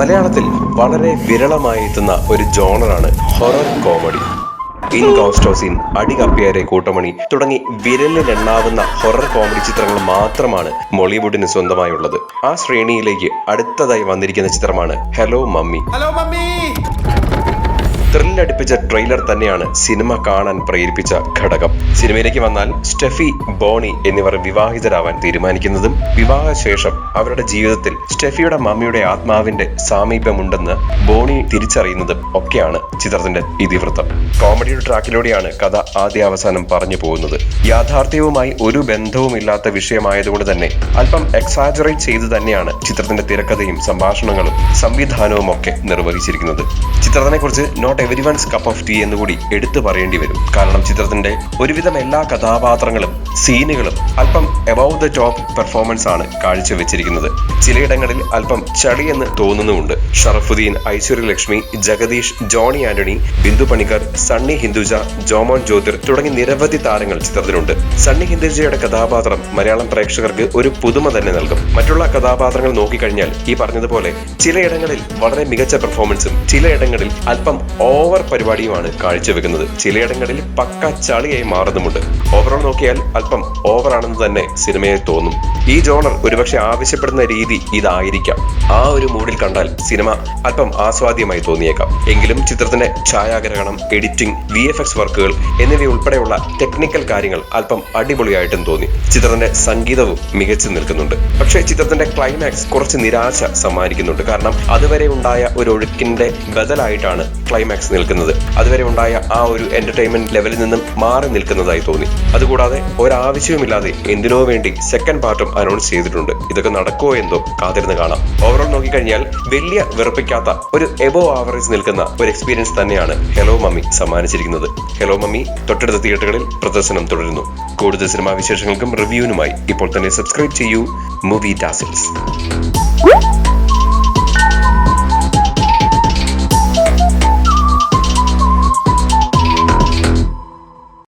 മലയാളത്തിൽ വളരെ വിരളമായി എത്തുന്ന ഒരു ജോണറാണ് ഹൊറർ കോമഡി. ഇൻകോസ്റ്റോസിൻ, അടികപ്പിയാരെ കൂട്ടമണി തുടങ്ങി വിരലിലെണ്ണാവുന്ന ഹൊറർ കോമഡി ചിത്രങ്ങൾ മാത്രമാണ് മോളിവുഡിന് സ്വന്തമായുള്ളത്. ആ ശ്രേണിയിലേക്ക് അടുത്തതായി വന്നിരിക്കുന്ന ചിത്രമാണ് ഹലോ മമ്മി. ത്രില്ലടിപ്പിച്ച ട്രെയിലർ തന്നെയാണ് സിനിമ കാണാൻ പ്രേരിപ്പിച്ച ഘടകം. സിനിമയിലേക്ക് വന്നാൽ സ്റ്റെഫി, ബോണി എന്നിവർ വിവാഹിതരാവാൻ തീരുമാനിക്കുന്നതും വിവാഹശേഷം അവരുടെ ജീവിതത്തിൽ സ്റ്റെഫിയുടെ മമ്മിയുടെ ആത്മാവിന്റെ സാമീപ്യമുണ്ടെന്ന് ബോണി തിരിച്ചറിയുന്നതും ഒക്കെയാണ് ചിത്രത്തിന്റെ ഇതിവൃത്തം. കോമഡിയുടെ ട്രാക്കിലൂടെയാണ് കഥ ആദ്യാവസാനം പറഞ്ഞു പോകുന്നത്. യാഥാർത്ഥ്യവുമായി ഒരു ബന്ധവുമില്ലാത്ത വിഷയമായതുകൊണ്ട് തന്നെ അല്പം എക്സാജറേറ്റ് ചെയ്തു തന്നെയാണ് ചിത്രത്തിന്റെ തിരക്കഥയും സംഭാഷണങ്ങളും സംവിധാനവും ഒക്കെ നിർവഹിച്ചിരിക്കുന്നത്. ചിത്രത്തിനെ കുറിച്ച് not every one's cup of tea എന്നുകൂടി എടുത്തു പറയേണ്ടി വരും. കാരണം ചിത്രത്തിന്റെ ഒരുവിധം എല്ലാ കഥാപാത്രങ്ങളും സീനുകളും അല്പം എബവ് ദ ടോപ്പ് പെർഫോമൻസ് ആണ് കാഴ്ചവെച്ചിരിക്കുന്നത്. ചിലയിടങ്ങളിൽ അല്പം ചളി എന്ന് തോന്നുന്നുമുണ്ട്. ഷറഫുദ്ദീൻ, ഐശ്വര്യലക്ഷ്മി, ജഗദീഷ്, ജോണി ആന്റണി, ബിന്ദു പണിക്കർ, സണ്ണി ഹിന്ദുജ, ജോമോൻ ജ്യോതിർ തുടങ്ങി നിരവധി താരങ്ങൾ ചിത്രത്തിലുണ്ട്. സണ്ണി ഹിന്ദുജയുടെ കഥാപാത്രം മലയാളം പ്രേക്ഷകർക്ക് ഒരു പുതുമ തന്നെ നൽകും. മറ്റുള്ള കഥാപാത്രങ്ങൾ നോക്കിക്കഴിഞ്ഞാൽ ഈ പറഞ്ഞതുപോലെ ചിലയിടങ്ങളിൽ വളരെ മികച്ച പെർഫോമൻസും ചിലയിടങ്ങളിൽ അല്പം ഓവർ പരിപാടിയുമാണ് കാഴ്ചവെക്കുന്നത്. ചിലയിടങ്ങളിൽ പക്ക ചളിയായി മാറുന്നുമുണ്ട്. ഓവറോൾ നോക്കിയാൽ അല്പം ഓവർ ആണെന്ന് തന്നെ സിനിമയെ തോന്നും. ഈ ജോണർ ഒരുപക്ഷെ ആവശ്യപ്പെടുന്ന രീതി ഇതായിരിക്കാം. ആ ഒരു മൂഡിൽ കണ്ടാൽ സിനിമ അല്പം ആസ്വാദ്യമായി തോന്നിയേക്കാം. എങ്കിലും ചിത്രത്തിന്റെ ഛായാഗ്രഹണം, എഡിറ്റിംഗ്, VFX വർക്കുകൾ എന്നിവയുൾപ്പെടെയുള്ള ടെക്നിക്കൽ കാര്യങ്ങൾ അല്പം അടിപൊളിയായിട്ടും തോന്നി. ചിത്രത്തിന്റെ സംഗീതവും മികച്ചു നിൽക്കുന്നുണ്ട്. പക്ഷേ ചിത്രത്തിന്റെ ക്ലൈമാക്സ് കുറച്ച് നിരാശ സമ്മാനിക്കുന്നുണ്ട്. കാരണം അതുവരെ ഉണ്ടായ ഒരു ഒഴുക്കിന്റെ ബദലായിട്ടാണ് ക്ലൈമാക്സ് നിൽക്കുന്നത്. അതുവരെ ഉണ്ടായ ആ ഒരു എന്റർടൈൻമെന്റ് ലെവലിൽ നിന്നും മാറി നിൽക്കുന്നതായി തോന്നി. അതുകൂടാതെ ഒരാവശ്യവുമില്ലാതെ എന്തിനോ വേണ്ടി സെക്കൻഡ് പാർട്ടും അനൗൺസ് ചെയ്തിട്ടുണ്ട്. ഇതൊക്കെ നടക്കുമോ എന്തോ, കാത്തിരുന്ന് കാണാം. ഓവറോൾ നോക്കിക്കഴിഞ്ഞാൽ വലിയ വെറുപ്പിക്കാത്ത ഒരു എബോ ആവറേജ് നിൽക്കുന്ന ഒരു എക്സ്പീരിയൻസ് തന്നെയാണ് ഹലോ മമ്മി സമ്മാനിച്ചിരിക്കുന്നത്. ഹലോ മമ്മി തൊട്ടടുത്ത തിയേറ്ററുകളിൽ പ്രദർശനം തുടരുന്നു. കൂടുതൽ സിനിമാ വിശേഷങ്ങൾക്കും റിവ്യൂവിനുമായി ഇപ്പോൾ തന്നെ സബ്സ്ക്രൈബ് ചെയ്യൂ മൂവി ടാസിൽസ്.